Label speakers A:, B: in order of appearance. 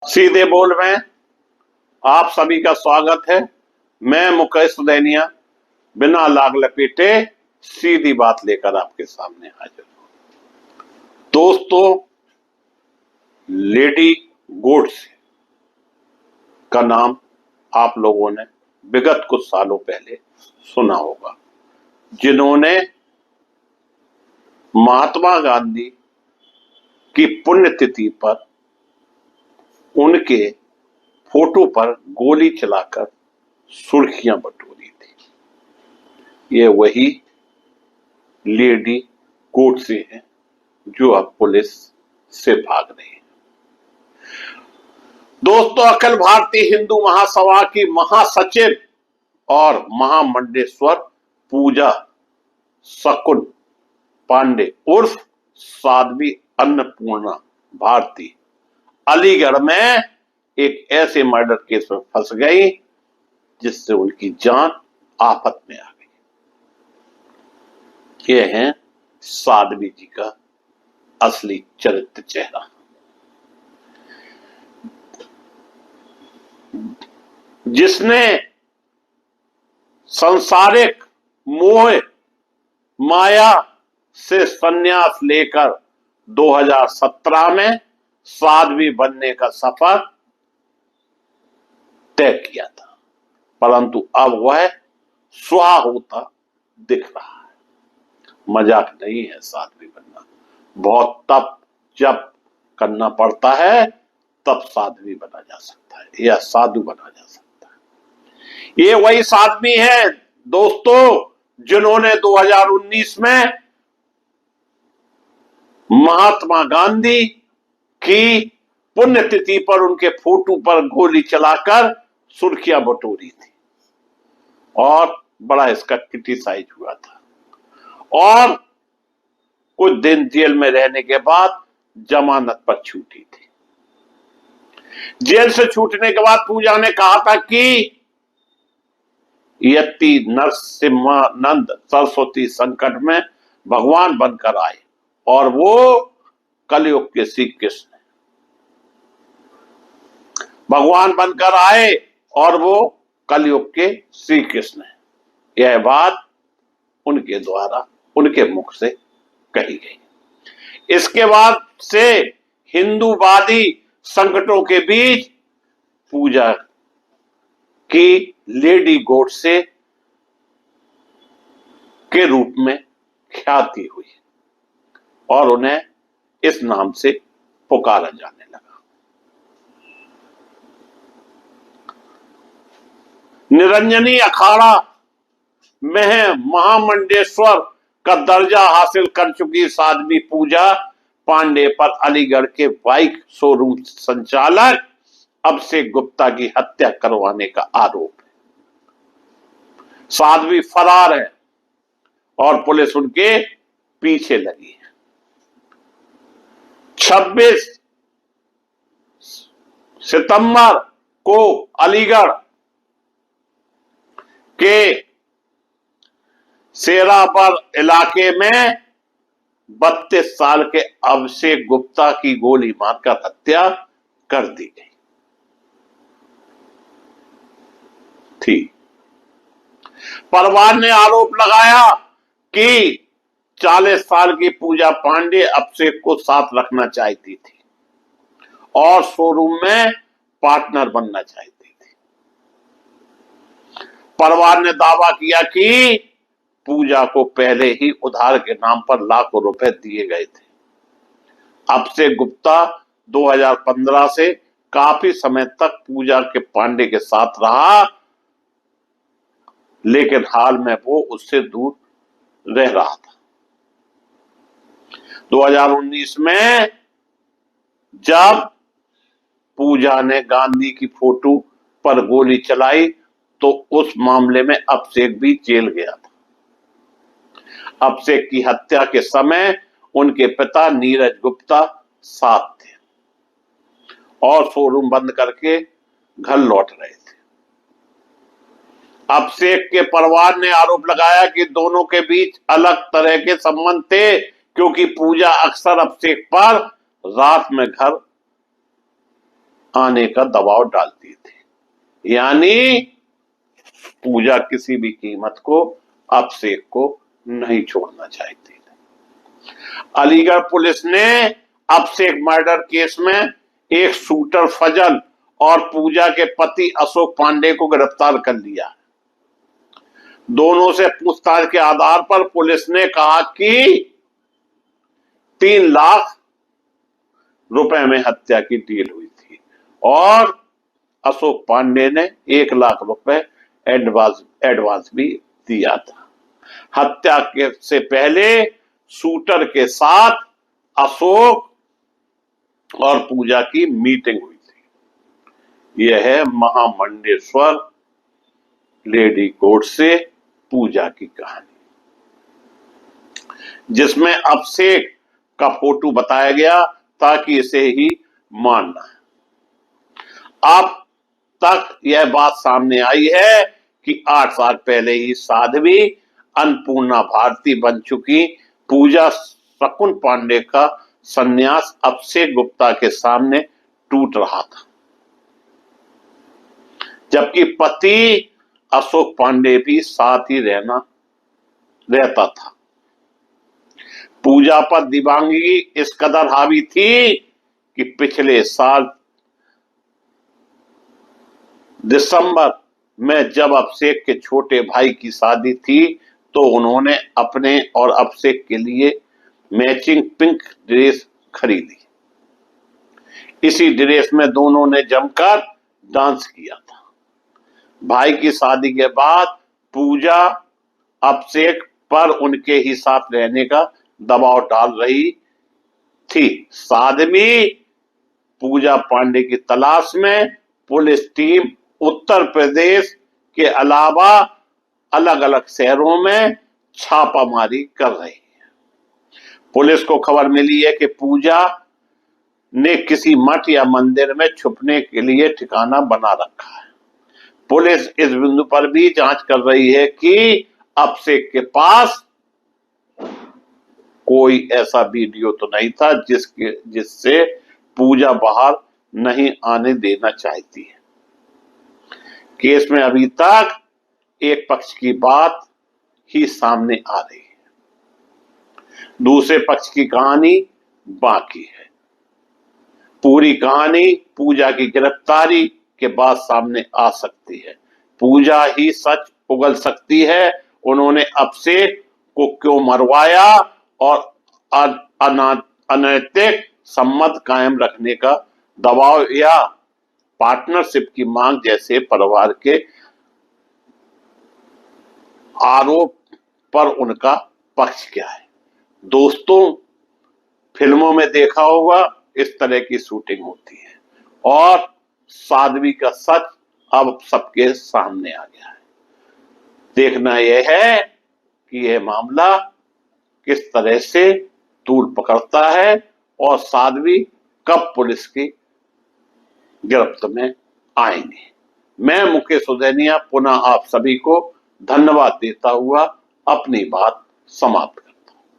A: सीधे बोल में आप सभी का स्वागत है। मैं मुकेश सुदैनिया बिना लाग लपेटे सीधी बात लेकर आपके सामने हाजिर हूं। दोस्तों, लेडी गोडसे का नाम आप लोगों ने विगत कुछ सालों पहले सुना होगा, जिन्होंने महात्मा गांधी की पुण्यतिथि पर उनके फोटो पर गोली चलाकर सुर्खियां बटोरी थी। ये वही लेडी गोडसे हैं जो अब पुलिस से भाग रही है। दोस्तों, अखिल भारतीय हिंदू महासभा की महासचिव और महामंडलेश्वर पूजा शकुन पांडे उर्फ साध्वी अन्नपूर्णा भारती अलीगढ़ में एक ऐसे मर्डर केस में फंस गई जिससे उनकी जान आफत में आ गई। ये है साध्वी जी का असली चरित्र चेहरा, जिसने सांसारिक मोह माया से संन्यास लेकर 2017 में साध्वी बनने का सफर तय किया था, परंतु अब वह स्वाहा होता दिख रहा है। मजाक नहीं है साध्वी बनना, बहुत तप जप करना पड़ता है, तब साध्वी बना जा सकता है या साधु बना जा सकता है। ये वही साध्वी है दोस्तों जिन्होंने 2019 में महात्मा गांधी की पुण्यतिथि पर उनके फोटो पर गोली चलाकर सुर्खियां बटोरी थी और बड़ा इसका क्रिटिसाइज हुआ था, और कुछ दिन जेल में रहने के बाद जमानत पर छूटी थी। जेल से छूटने के बाद पूजा ने कहा था कि यति नरसिम्हानंद सरस्वती संकट में भगवान बनकर आए और वो कलयुग के श्री कृष्ण भगवान बनकर आए और वो कलयुग के श्री कृष्ण है। यह बात उनके द्वारा उनके मुख से कही गई। इसके बाद से हिंदूवादी संकटों के बीच पूजा की लेडी गोडसे के रूप में ख्याति हुई और उन्हें इस नाम से पुकारा जाने लगा। निरंजनी अखाड़ा में महामंडलेश्वर का दर्जा हासिल कर चुकी साध्वी पूजा पांडे पर अलीगढ़ के बाइक शोरूम संचालक अभिषेक गुप्ता की हत्या करवाने का आरोप है। साध्वी फरार है और पुलिस उनके पीछे लगी है। 26 सितंबर को अलीगढ़ के शेरापर इलाके में 32 साल के अभिषेक गुप्ता की गोली मारकर हत्या कर दी गई थी। परिवार ने आरोप लगाया कि 40 साल की पूजा पांडे अभिषेक को साथ रखना चाहती थी और शोरूम में पार्टनर बनना चाहती थी। परिवार ने दावा किया कि पूजा को पहले ही उधार के नाम पर लाखों रुपए दिए गए थे। अभिषेक गुप्ता 2015 से काफी समय तक पूजा के पांडे के साथ रहा, लेकिन हाल में वो उससे दूर रह रहा था। 2019 में जब पूजा ने गांधी की फोटो पर गोली चलाई तो उस मामले में अभिषेक भी जेल गया था। अभिषेक की हत्या के समय उनके पिता नीरज गुप्ता साथ थे और शोरूम बंद करके घर लौट रहे थे। अभिषेक के परिवार ने आरोप लगाया कि दोनों के बीच अलग तरह के संबंध थे, क्योंकि पूजा अक्सर अभिषेक पर रात में घर आने का दबाव डालती थी। यानी पूजा किसी भी कीमत को अभिषेक को नहीं छोड़ना चाहती थी। अलीगढ़ पुलिस ने अभिषेक मर्डर केस में एक शूटर फजल और पूजा के पति अशोक पांडे को गिरफ्तार कर लिया। दोनों से पूछताछ के आधार पर पुलिस ने कहा कि 3 लाख रुपए में हत्या की डील हुई थी और अशोक पांडे ने 1 लाख रुपए एडवांस भी दिया था। हत्या के से पहले शूटर के साथ अशोक और पूजा की मीटिंग हुई थी। यह है महामंडेश्वर लेडी गोडसे पूजा की कहानी, जिसमें अभिषेक का फोटो बताया गया ताकि इसे ही मानना है। अब तक यह बात सामने आई है कि 8 साल पहले ही साध्वी अन्नपूर्णा भारती बन चुकी पूजा शकुन पांडे का संन्यास अभिषेक गुप्ता के सामने टूट रहा था, जबकि पति अशोक पांडे भी साथ ही रहता था। पूजा पर दिवांगी इस कदर हावी थी कि पिछले साल दिसंबर में जब अभिषेक के छोटे भाई की शादी थी तो उन्होंने अपने और अभिषेक के लिए मैचिंग पिंक ड्रेस खरीदी। इसी ड्रेस में दोनों ने जमकर डांस किया था। भाई की शादी के बाद पूजा अभिषेक पर उनके ही साथ रहने का दबाव डाल रही थी। साध्वी पूजा पांडे की तलाश में पुलिस टीम उत्तर प्रदेश के अलावा अलग अलग शहरों में छापामारी कर रही है। पुलिस को खबर मिली है कि पूजा ने किसी मठ या मंदिर में छुपने के लिए ठिकाना बना रखा है। पुलिस इस बिंदु पर भी जांच कर रही है कि अभिषेक के पास कोई ऐसा वीडियो तो नहीं था जिससे पूजा बाहर नहीं आने देना चाहती है। केस में अभी तक एक पक्ष की बात ही सामने आ रही है, दूसरे पक्ष की कहानी बाकी है। पूरी कहानी पूजा की गिरफ्तारी के बाद सामने आ सकती है। पूजा ही सच उगल सकती है। उन्होंने अभिषेक को क्यों मरवाया और अनैतिक संबंध कायम रखने का दबाव या पार्टनरशिप की मांग जैसे परिवार के आरोप पर उनका पक्ष क्या है। दोस्तों, फिल्मों में देखा होगा इस तरह की शूटिंग होती है और साध्वी का सच अब सबके सामने आ गया है। देखना यह है कि यह मामला किस तरह से तूल पकड़ता है और साध्वी कब पुलिस की गिरफ्त में आएंगे। मैं मुकेश सुधैनिया पुनः आप सभी को धन्यवाद देता हुआ अपनी बात समाप्त